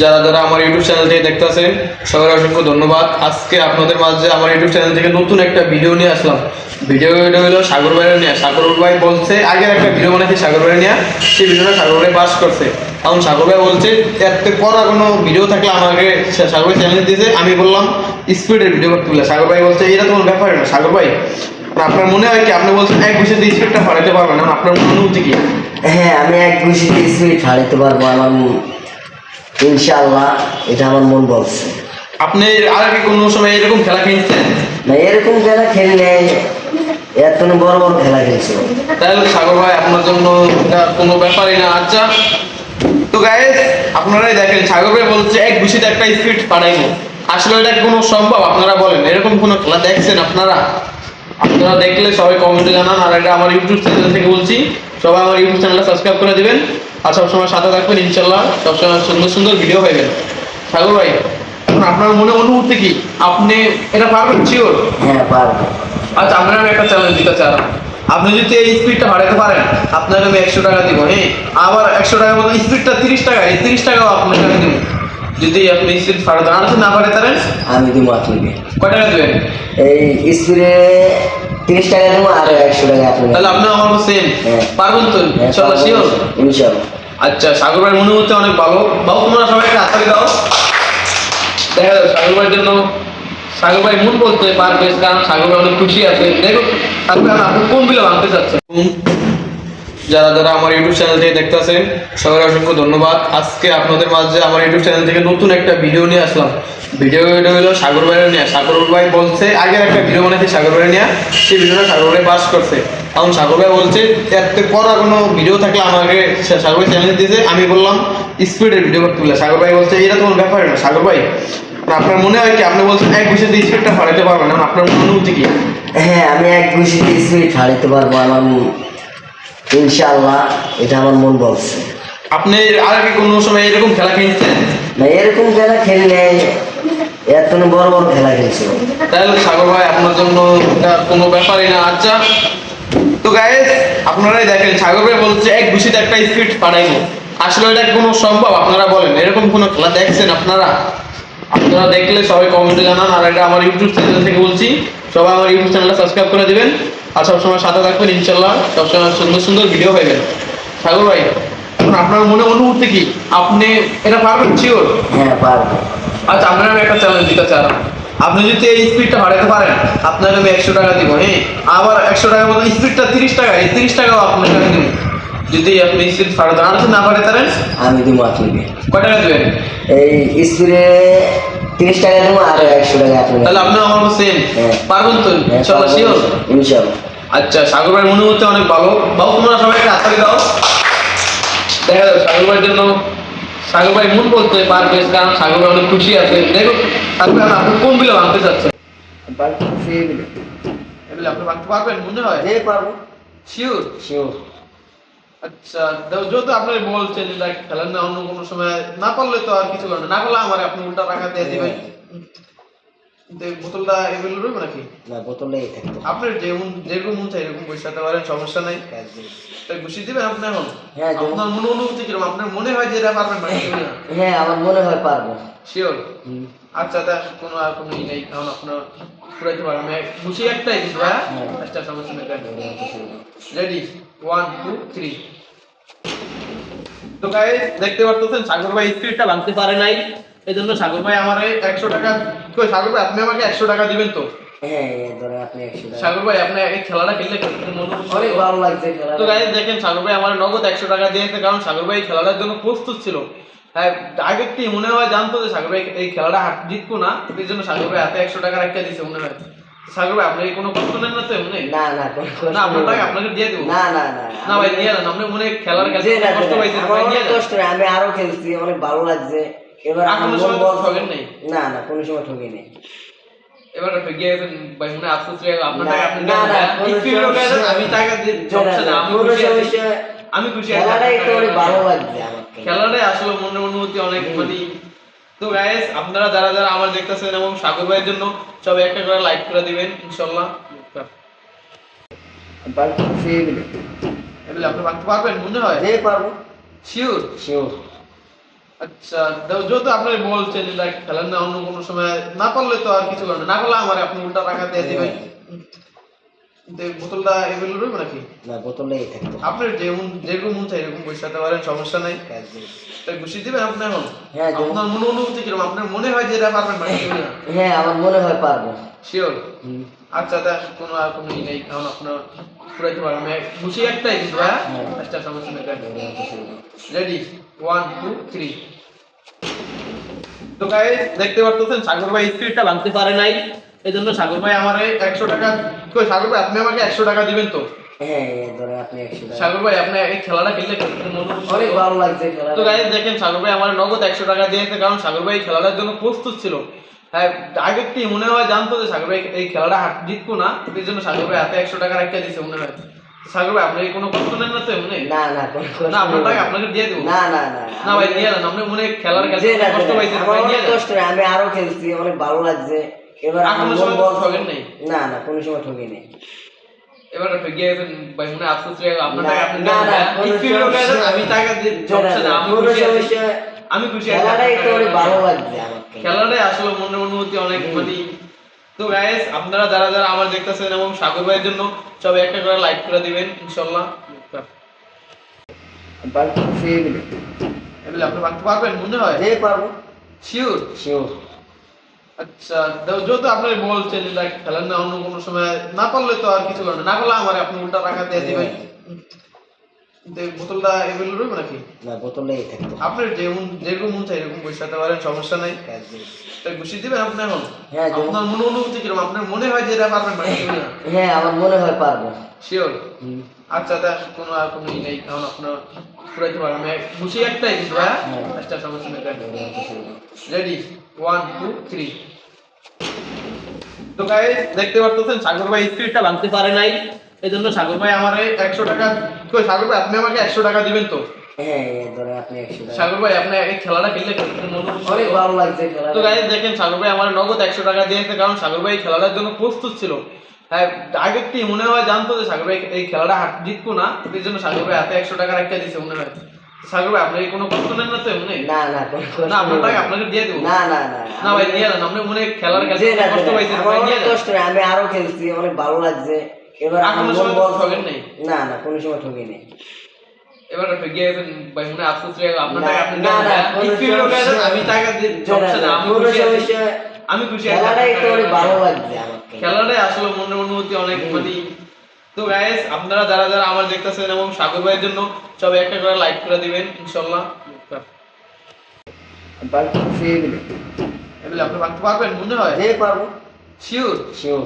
যারা যারা আমার ইউটিউব চ্যানেলটি দেখতেছেন সবাই অসংখ্য ধন্যবাদ। আজকে আপনাদের মাঝে আমার ইউটিউব চ্যানেল থেকে নতুন একটা ভিডিও নিয়ে আসলাম। ভিডিওটা হলো সাগর ভাইয়ের নিয়ে। সাগর ভাই বলছে আগের একটা ভিডিও বানাইছি সাগর ভাই নিয়ে, সেই ভিডিওটা সাগর ভাই পাস করছে। এখন সাগর ভাই বলছে এর পর কোনো ভিডিও থাকলে আমাকে সাগর ভাই চ্যালেঞ্জ দিয়েছে। আমি বললাম স্পিডের ভিডিও করতে বলে। সাগর ভাই বলছে এটা কোনো ব্যাপার না। সাগর ভাই আপনার মনে হয় কি, আপনি বলছেন এক ঘুষিতে স্পিডটা ফাটাতে পারবেন না, আপনার অনুভূতি কি? হ্যাঁ, আমি এক ঘুষিতে স্পিড ছাড়াতে পারবো, আমার ইনশাআল্লাহ এটা আমার মন বলছে। আপনি আর আগে কোনো সময় এরকম খেলা খেলছেন? না, এরকম খেলা খেললে এত বড় বড় খেলা খেলছিল। তাহলে সাগর ভাই আপনার জন্য এটা কোনো ব্যাপারই না। আচ্ছা তো গাইস, আপনারাই দেখেন সাগর ভাই বলছে এক ঘুষিতে একটা স্পিড পাঠাইবো। আসলে এটা কি কোনো সম্ভব? আপনারা বলেন, এরকম কোনো খেলা দেখছেন আপনারা? আপনারা দেখলে সবাই কমেন্টে জানান। আর এটা আমার ইউটিউব চ্যানেল থেকে বলছি, সবাই আমার ইউটিউব চ্যানেলটা সাবস্ক্রাইব করে দিবেন আর সবসময় সাথে থাকবেন। ইনশাল্লাহ সবসময় সুন্দর সুন্দর ভিডিও পাবেন। সাগর ভাই এখন আপনার মনে অনুভূতি কি? আপনি এটা পারবেন শিওর? হ্যাঁ, পারবো। আচ্ছা আপনার আমি একটা চ্যালেঞ্জ দিতে চাই। আপনি যদি এই স্পিডটা বাড়াতে পারেন আপনাকে আমি 100 টাকা দিব। হ্যাঁ, আবার 100 টাকার মতো স্পিডটা 30 টাকা, এই 30 টাকাও আপনাকে আমি দিব যদি আপনি স্পিড বাড়াতে আর না পারে তারেন। আমি দিব আপনাকে। কয় টাকা দেবেন? এই স্পিডে 30 টাকা দেবো আর 100 টাকা আপনি। তাহলে আপনি আমার সেম পারবেন তো? ইনশাআল্লাহ শিওর? ইনশাআল্লাহ। আচ্ছা সাগর ভাই মনে হচ্ছে অনেক ভালো। বাবু তোমরা সবাই একটা হাততালি দাও। দেখা যাবে সাগর ভাইয়ের জন্য। সাগর ভাই মন বলতে পারবে কারণ সাগর ভাই অনেক খুশি আছে। দেখো সাগর ভাই আপনি কোন বিলে ভাঙতে চাচ্ছেন? যারা যারা আমার ইউটিউব চ্যানেলটি দেখতেছেন সবাই অসংখ্য ধন্যবাদ। আজকে আপনাদের মাঝে আমার ইউটিউব চ্যানেল থেকে নতুন একটা ভিডিও নিয়ে আসলাম। ভিডিওটা হলো সাগর ভাইয়ের নিয়ে। সাগর ভাই বলছে আগের একটা ভিডিও বানাইছি সাগর ভাই নিয়ে, সেই ভিডিওটা সাগর ভাই পাস করছে। এখন সাগর ভাই বলছে এর পর কোনো ভিডিও থাকলে আমাকে সাগর ভাই চ্যালেঞ্জ দিয়েছে। আমি বললাম স্পিডের ভিডিও করতে বলে। সাগর ভাই বলছে এটা কোনো ব্যাপার না। সাগর ভাই আপনার মনে হয় কি, আপনি বলছেন এক ঘুষিতে স্পিডটা ফাটাতে পারবেন না, আপনার অনুভূতি কি? হ্যাঁ, আমি এক ঘুষিতে স্পিড ছাড়াতে পারবো, আমার ইনশাআল্লাহ এটা আমার মন বলছে। আপনি আর আগে কোনো সময় এরকম খেলা খেলছেন? না, এরকম খেলা খেললে এত বড় বড় খেলা খেলছিল। তাহলে সাগর ভাই আপনার জন্য এটা কোনো ব্যাপারই না। আচ্ছা তো গাইস, আপনারাই দেখেন সাগর ভাই বলছে এক ঘুষিতে একটা স্পিড পাঠাইবো। আসলে এটা কি কোনো সম্ভব? আপনারা বলেন, এরকম কোনো খেলা দেখছেন আপনারা? আপনারা দেখলে সবাই কমেন্টে জানান। আর এটা আমার ইউটিউব চ্যানেল থেকে বলছি, সবাই আমার ইউটিউব চ্যানেলটা সাবস্ক্রাইব করে দিবেন আর সবসময় সাথে থাকবেন। ইনশাল্লাহ সবসময় সুন্দর সুন্দর ভিডিও পাবেন। সাগর ভাই এখন আপনার মনে অনুভূতি কি? আপনি এটা পারবেন শিওর? হ্যাঁ, পারবো। আচ্ছা আপনার আমি একটা চ্যালেঞ্জ দিতে চাই। আপনি যদি এই স্পিডটা বাড়াতে পারেন আপনাকে আমি 100 টাকা দিব। হ্যাঁ, আবার 100 টাকার মতো স্পিডটা 30 টাকা, এই 30 টাকাও আপনাকে আমি দিব যদি আপনি স্পিড বাড়াতে আর না পারে তারেন। আমি দিব আপনাকে। কয় টাকা দেবেন? এই স্পিডে 30 টাকা দেবো আর 100 টাকা আপনি। তাহলে আপনি আমার সেম পারবেন তো? ইনশাআল্লাহ শিওর? ইনশাআল্লাহ। আচ্ছা সাগর ভাই মনে হচ্ছে অনেক ভালো। বাবু তোমরা সবাই একটা হাততালি দাও। দেখা যাবে সাগর ভাইয়ের জন্য। সাগর ভাই মন বলতে পারবে কারণ সাগর ভাই অনেক খুশি আছে। দেখো সাগর ভাই আপনি কোন বিলে ভাঙতে চাচ্ছেন? এগুলো আপনি ভাঙতে পারবেন মনে হয়? হ্যাঁ, পারবো। শিওর? শিওর। আচ্ছা যেহেতু আপনি বলছেন খেলেন না, অন্য কোনো সময় না পারলে তো আর কিছু করেন না পারলে আমার আপনি উল্টা টাকা দিয়ে দিবেন। বোতলটা এভেলেবল রইবে নাকি? না, বোতলেই থাকতো। আপনার যেরকম মন চাই এরকম বসাতে পারেন, সমস্যা নাই। তাই ঘুষি দিবেন আপনি এখন? হ্যাঁ, আপনার মনে অনুভূতি কিরকম? আপনার মনে হয় যে এটা পারবেন না? হ্যাঁ, আমার মনে হয় পারবো। শিওর? আচ্ছা তা কোনো আর কোনো ই নেই, কারণ আপনার পুরাইতে পারবেন। ঘুষি একটাই কিন্তু। হ্যাঁ, একটা সমস্যা নেই। রেডি 1 2 3। তো গাইস দেখতে পারতেছেন সাগর ভাই স্পিডটা ভাঙতে পারে নাই। এজন্য সাগর ভাই আমারে 100 টাকা কই। সাগর ভাই আপনি আমাকে 100 টাকা দিবেন তো? হ্যাঁ, ধরে আপনি 100 টাকা। সাগর ভাই আপনি এই খেলাটা খেললে অনেক ভালো লাগছে খেলা। তো গাইস দেখেন সাগর ভাই আমার নগদ 100 টাকা দিয়েছে, কারণ সাগর ভাই খেলাটার জন্য প্রস্তুত ছিল। হ্যাঁ, আগে কি মনে হয় জানতো যে সাগর ভাই এই খেলাটা জিতবো না, এই জন্য সাগর ভাই হাতে 100 টাকা রাখতে দিয়েছে মনে হয়। সাগর ভাই আপনি কোনো কষ্ট নেন না তো? মনে না না, কোনো কষ্ট না, আপনার টাকা আপনাকে দিয়ে দেব। না না না না ভাই দিয়ে দেন। আপনি মনে খেলার কাছে কষ্ট পাইছেন ভাই, দিয়ে দেন। কষ্ট আমি আরো খেলছি, অনেক ভালো লাগছে। এবার কোনো সময় ঠকেন নাই? না না, কোনো সময় ঠকি নাই। এবার গিয়ে ভাই মনে আফসোস রে আপনার টাকা আপনি না না, আমি টাকা দিয়ে সমস্যা না, আমি খুশি আছি। আমি খুশি আছি। খেলাটাই তো অনেক ভালো লাগছে আমার। খেলাটাই আসলে মনের অনুভূতি অনেক মানে। তো গাইস আপনারা যারা যারা আমার দেখতেছেন এবং সাগর ভাইয়ের জন্য সবাই একটা করে লাইক করে দিবেন ইনশাআল্লাহ। এগুলো আপনি ভাঙতে পারবেন মনে হয়? হ্যাঁ, পারবো। শিওর? শিওর। আচ্ছা, যেহেতু আপনি বলছেন লাইক খেলেন না, অন্য কোনো সময় না পারলে তো আর কিছু করেন না, না পারলে আমার আপনি উল্টা টাকা দিয়ে দিবেন। কিন্তু এই বোতলটা এগুলো রইব নাকি? না, বোতলেই থাকতো। আপনার যেরকম মন চাই এরকম বসাতে পারেন, সমস্যা নাই। তাই ঘুষি দিবেন আপনি এখন? হ্যাঁ, দেব। আপনার মনে অনুভূতি কিরকম? আপনার মনে হয় যে এটা পারবেন নাকি? হ্যাঁ, আমার মনে হয় পারবো। শিওর? হুম। আচ্ছা, তা কোনো আর কোনো ই নেই, কারণ আপনার পুরাইতে পারবেন। আমি ঘুষি একটাই কিন্তু, হ্যাঁ? হ্যাঁ। আচ্ছা, সমস্যা নেই। রেডি, 1 2 3। তো গাইস দেখতে পারতেছেন সাগর ভাই স্পিডটা ভাঙতে পারে নাই, এজন্য সাগর ভাই আমারে 100 টাকা, কই সাগর ভাই আপনি আমাকে 100 টাকা দিবেন তো? হ্যাঁ, ধরে আপনি 100 টাকা। সাগর ভাই আপনি এই খেলাটা খেললে অনেক ভালো লাগছে খেলা। তো গাইস দেখেন সাগর ভাই আমার নগদ 100 টাকা দিয়েছে, কারণ সাগর ভাই এই খেলাটার জন্য প্রস্তুত ছিল। হ্যাঁ, আগে কি মনে হয় জানতো যে সাগর ভাই এই খেলাটা জিতবো না, এই জন্য সাগর ভাই হাতে 100 টাকা রাখিয়ে দিয়েছে মনে হয়। সাগর ভাই আপনি কোনো কষ্ট নেন না তো এমনি? না না, কোনো কষ্ট না, আপনার নেই। টাকা আপনাকে দিয়ে দেবো। না না না, না ভাই দিয়ে দেন, আপনি মনে হয় খেলার যে খেলতে না, কষ্ট পাইছেন, আমার ভাই দিয়ে অনেক দেন। কষ্ট নেই, আমি আরো খেলছি, অনেক ভালো লাগছে। এবার আর আমার কোনো মন সময় বলছে- ঠকেন নাই? না না, কোনো সময় ঠকি নেই। এবার গিয়ে গেছেন ভাই, মনে হয় আফসোস লাগে আপনার না, টাকা আপনি না, না, দেন। কোনো স্পিড লোক আছে, আমি টাকা দিয়ে সমস্যা না, আমি কোনো খুশি আছি। সমস্যা- আমি খুশি আছি। খেলাটাই তো অনেক ভালো লাগছে আমার কাছে। খেলাটাই আসলে মনের অনুভূতি অনেক মানে। তো গাইস আপনারা যারা যারা আমার দেখতেছেন এবং সাগর ভাইয়ের জন্য সবাই একটা করে লাইক করে দিবেন ইনশাআল্লাহ। বাকি ফেভারিট। এগুলো আপনি ভাঙতে পারবেন মনে হয়? যে পারবো। শিওর? শিওর। আচ্ছা, যেহেতু আপনি বলছেন লাইক খেলেন না, অন্য কোনো সময় না পারলে তো আর কিছু করেন না, না পারলে আমার আপনি উল্টা টাকা দিয়ে দিবেন। কিন্তু এই বোতলটা এগুলো রইব নাকি? না, বোতলেই থাকতো। আপনার যেরকম মন চাই এরকম বসাতে পারেন, সমস্যা নাই। তাই ঘুষি দিবেন আপনি এখন? হ্যাঁ, দেব। আপনার মনে অনুভূতি কিরকম? আপনার মনে হয় যে এটা পারবেন নাকি? হ্যাঁ, আমার মনে হয় পারবো। শিওর? হুম। আচ্ছা, তা কোনো আর কোনো ই নেই, কারণ আপনার পুরাইতে পারবেন। আমি ঘুষি একটাই কিন্তু, হ্যাঁ? হ্যাঁ। আচ্ছা, সমস্যা নেই। রেডি, 1 2 3। তো গাইস দেখতে পারতেছেন সাগর ভাই স্পিডটা ভাঙতে পারে নাই, এজন্য সাগর ভাই আমারে 100 টাকা, কই সাগর ভাই আপনি আমাকে 100 টাকা দিবেন তো? হ্যাঁ, ধরে আপনি 100 টাকা। সাগর ভাই আপনি এই খেলাটা খেললে অনেক ভালো লাগছে খেলা। তো গাইস দেখেন সাগর ভাই আমার নগদ 100 টাকা দিয়েছে, কারণ সাগর ভাই এই খেলাটার জন্য প্রস্তুত ছিল। হ্যাঁ, আগে কি মনে হয় জানতো যে সাগর ভাই এই খেলাটা জিতবো না, এই জন্য সাগর ভাই হাতে 100 টাকা রাখিয়ে দিয়েছে মনে হয়। সাগর ভাই আপনি কোনো কষ্ট নেন না তো এমনি? না না, কোনো কষ্ট না, আপনার নেই। টাকা আপনাকে দিয়ে দেবো। না না না, না ভাই দিয়ে দেন, আপনি মনে হয় খেলার যে খেলতে না, কষ্ট পাইছেন, আমার ভাই দিয়ে অনেক দেন। কষ্ট নেই, আমি আরো খেলছি, অনেক ভালো লাগছে। এবার আর আমার কোনো মন সময় বলছে- ঠকেন নাই? না না, কোনো সময় ঠকি নেই। এবার গিয়ে গেছেন ভাই, মনে হয় আফসোস লাগে আপনার না, টাকা আপনি না, দেন। না, কোনো স্পিড লোক আছে, সমস্যা- আমি টাকা দিয়ে যে না, সমস্যা না, আমি কোনো খুশি আছি। সমস্যা- আমি খুশি আছি। খেলাটাই তো অনেক ভালো লাগছে আমার কাছে। খেলাটাই আসলে মনের অনুভূতি অনেক মানে। তো গাইস আপনারা যারা যারা আমার দেখতেছেন এবং সাগর ভাইয়ের জন্য সবাই একটা করে লাইক করে দিবেন ইনশাআল্লাহ। বাকি ফেভারিট। এগুলো আপনি ভাঙতে পারবেন মনে হয়? যে পারবো। শিওর? শিওর।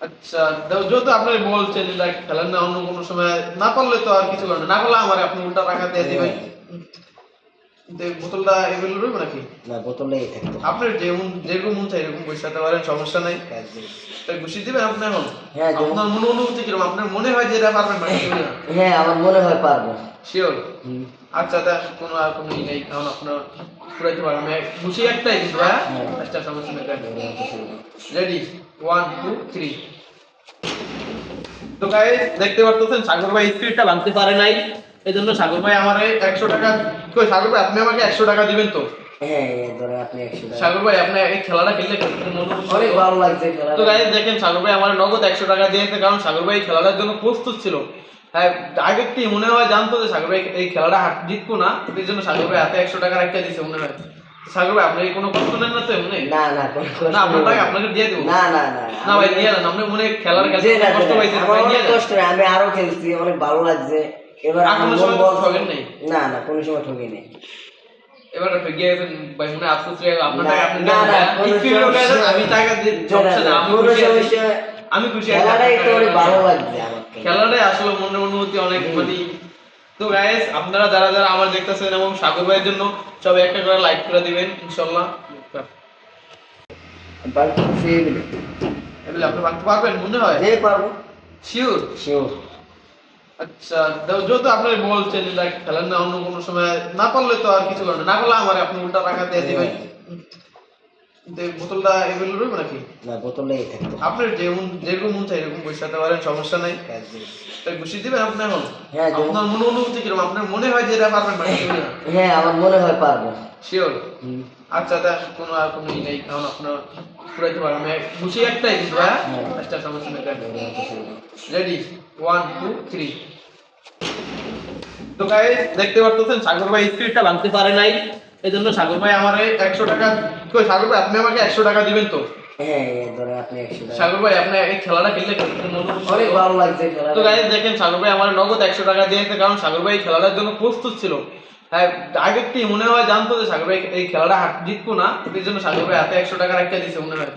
আচ্ছা, যেহেতু আপনি বলছেন লাইক খেলেন না, অন্য কোনো সময় না পারলে তো আর কিছু করেন না, না পারলে আমার আপনি উল্টা টাকা দিয়ে দিবেন। কিন্তু এই বোতলটা এগুলো রইব নাকি? না, বোতলেই থাকতো। আপনার যেরকম মন চাই এরকম বসাতে পারেন, সমস্যা নাই। তাই ঘুষি দিবেন আপনি এখন? হ্যাঁ, দেব। আপনার মনে অনুভূতি কিরকম? আপনার মনে হয় যে এটা পারবেন নাকি? হ্যাঁ, আমার মনে হয় পারবো। শিওর? হুম। আচ্ছা, তা কোনো আর কোনো ই নেই, কারণ আপনার পুরাইতে পারবেন। আমি ঘুষি একটাই কিন্তু, হ্যাঁ? হ্যাঁ। আচ্ছা, সমস্যা নেই। রেডি, 1 2 3। তো গাইস দেখতে পারতেছেন সাগর ভাই স্পিডটা ভাঙতে পারে নাই, এজন্য সাগর ভাই আমারে 100 টাকা, কই সাগর ভাই আপনি আমাকে 100 টাকা দিবেন তো? হ্যাঁ, ধরে আপনি 100 টাকা। সাগর ভাই আপনি এই খেলাটা খেললে অনেক ভালো লাগছে খেলা। তো গাইস দেখেন সাগর ভাই আমার নগদ 100 টাকা দিয়েছে, কারণ সাগর ভাই এই খেলাটার জন্য প্রস্তুত ছিল। হ্যাঁ, আগে কি মনে হয় জানতো যে সাগর ভাই এই খেলাটা জিতবো না, এই জন্য সাগর ভাই হাতে 100 টাকা রাখিয়ে দিয়েছে মনে হয়। সাগর ভাই আপনি কোনো কষ্ট নেন না তো এমনি? না না, কোনো কষ্ট না, আপনার নেই। টাকা আপনাকে দিয়ে দেবো। না না না, না ভাই দিয়ে দেন, আপনি মনে হয় খেলার খেলতে যে না, কষ্ট পাইছেন, আমার ভাই দিয়ে অনেক দেন। কষ্ট নেই, আমি আরো খেলছি, অনেক ভালো লাগছে। এবার আর আমার কোনো মন সময় বলছে- ঠকেন নাই? না না, কোনো সময় ঠকি নেই। এবার গিয়ে গেছেন ভাই, মনে হয় আফসোস লাগে আপনার না, টাকা আপনি না, দেন। না, কোনো স্পিড লোক আছে, সমস্যা- আমি টাকা দিয়ে যে না, সমস্যা না, আমি কোনো খুশি আছি। সমস্যা- আমি খুশি আছি। খেলাটাই তো অনেক ভালো লাগছে আমার কাছে। খেলাটাই আসলে মনের অনুভূতি অনেক মানে। তো গাইস আপনারা যারা যারা আমার দেখতেছেন এবং সাগর ভাইয়ের জন্য সবাই একটা করে লাইক করে দিবেন ইনশাআল্লাহ। বাকি ফেভারিট। এগুলো আপনি ভাঙতে পারবেন মনে হয়? যে পারবো। শিওর? শিওর। আচ্ছা, যেহেতু আপনি বলছেন লাইক খেলেন না, অন্য কোনো সময় না পারলে তো আর কিছু করেন না, না পারলে আমার আপনি উল্টা টাকা দিয়ে দিবেন। বোতলটা এভেলেবল রইবে নাকি? না, বোতলে এই থাকতো। আপনার যেরকম মন চাই এরকম বসাতে পারেন, সমস্যা নাই। তাই বসিয়ে দিবেন আপনি এখন? হ্যাঁ, আপনার মনে অনুভূতি কিরকম? আপনার মনে হয় যে এটা পারবেন না? হ্যাঁ, আমার মনে হয় পারবো। শিওর? আচ্ছা, তা কোনো আর কোনো ই নেই, কারণ আপনার পুরাইতে পারবেন। আমি বসিয়ে একটাই কিন্তু, হ্যাঁ একটা সমস্যা নেই। রেডি, 1 2 3। তো গাইস দেখতে পারতেছেন সাগর ভাই স্পিডটা ভাঙতে পারে নাই, এজন্য সাগর ভাই আমারে 100 টাকা কই, সাগর ভাই আপনি আমাকে 100 টাকা দিবেন তো? হ্যাঁ, ধরে আপনি 100 টাকা। সাগর ভাই আপনি এই খেলাটা খেললে অনেক ভালো লাগছে খেলা। তো গাইস দেখেন সাগর ভাই আমার নগদ 100 টাকা দিয়েছে, কারণ সাগর ভাই এই খেলাটার জন্য প্রস্তুত ছিল। হ্যাঁ, আগে থেকে মনে হয় জানতো যে সাগর ভাই এই খেলাটা জিতবো না, এই জন্য সাগর ভাই হাতে 100 টাকা রাখতে দিয়েছে মনে হয়।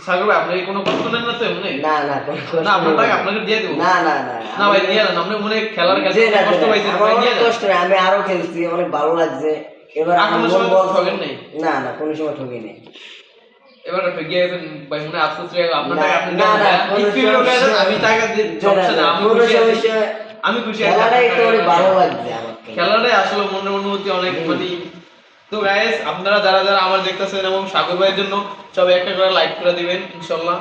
সাগর ভাই আপনি কোনো কষ্ট নেন না তো এমনি? না না, কোনো কষ্ট না, আপনার নেই। টাকা আপনাকে দিয়ে দেবো। না না না না ভাই দিয়ে দেন, আপনি মনে হয় খেলার যে না, কষ্ট পাইছেন, আমার ভাই দিয়ে অনেক দেন। কষ্ট নেই, আমি আরো খেলছি, অনেক ভালো লাগছে। এবার আর আমার কোনো মন সময় বলছে- ঠকেন নাই? না না, কোনো সময় ঠকিনি। এবার গিয়ে গেছেন ভাই, মনে আফসোস রে আপনার না, টাকা আপনি না, দেন না, না, কোনো স্পিড হলে সমস্যা- আমি টাকা দিই, সমস্যা না, আমি কোনো খুশি আছি। সমস্যা, আমি খুশি আছি। খেলাটাই তো আপনার অনেক টাকা ভালো দিয়ে। লাগছে আমার কাছে। খেলাটাই আসলে মনের অনুভূতি অনেক মানে। তো গাইস আপনারা যারা যারা আমার দেখতেছেন এবং সাগর ভাইয়ের জন্য সবাই একটা করে লাইক করে দিবেন ইনশাআল্লাহ।